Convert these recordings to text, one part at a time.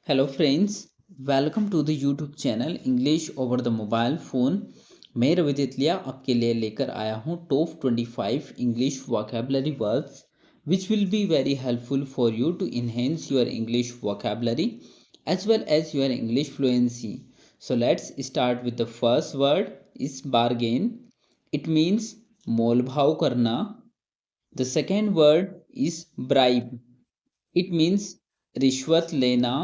Hello friends, welcome to the YouTube channel English over the mobile phone. मैं रवि तितलिया आपके लिए लेकर आया हूँ top 25 English vocabulary words which will be very helpful for you to enhance your English vocabulary as well as your English fluency. So let's start with the first word is bargain. It means मोल भाव करना. The second word is bribe. It means रिश्वत लेना.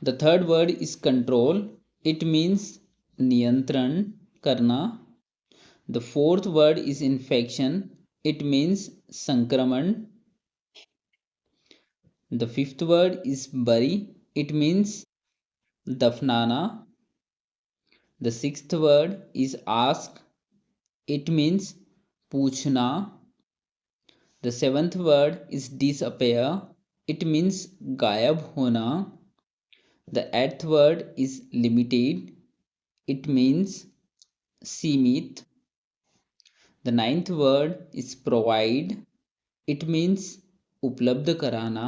The third word is control. It means नियंत्रण करना. The fourth word is infection. It means संक्रमण. The fifth word is bury. It means दफनाना. The sixth word is ask. It means पूछना. The seventh word is disappear. It means गायब होना. The eighth word is limited. It means सीमित. The ninth word is provide. It means उपलब्ध कराना.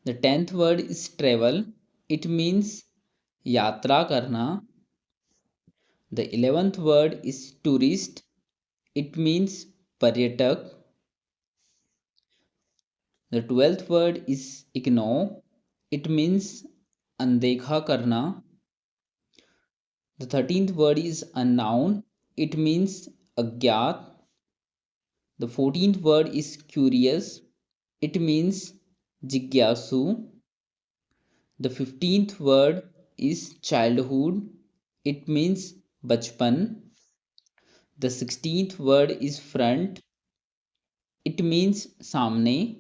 The 10th word is travel. It means यात्रा करना. The 11th word is tourist. It means पर्यटक. The 12th word is ignore. It means अनदेखा करना. The 13th word is unknown. It means अज्ञात. The 14th word is curious. It means jigyasu. The 15th word is childhood. It means bachpan. The 16th word is front. It means samne.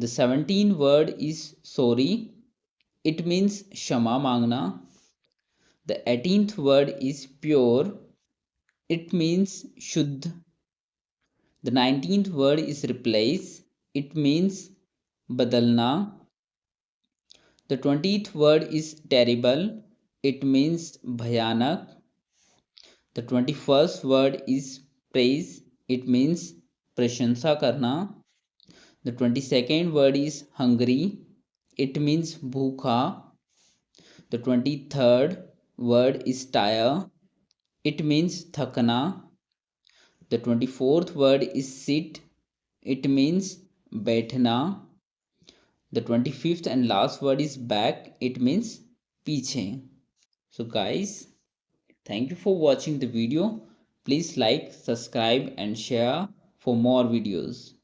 The 17th word is sorry. It means क्षमा मांगना. The 18th word is pure. It means शुद्ध. The 19th word is replace. It means बदलना. The 20th word is terrible. It means भयानक. The 21st word is praise. It means प्रशंसा करना. The 22nd word is hungry. It means भूखा. The 23rd word is tire. It means थकना. The 24th word is sit. It means बैठना. The 25th and last word is back. It means पीछे. So guys, thank you for watching the video. Please like, subscribe and share for more videos.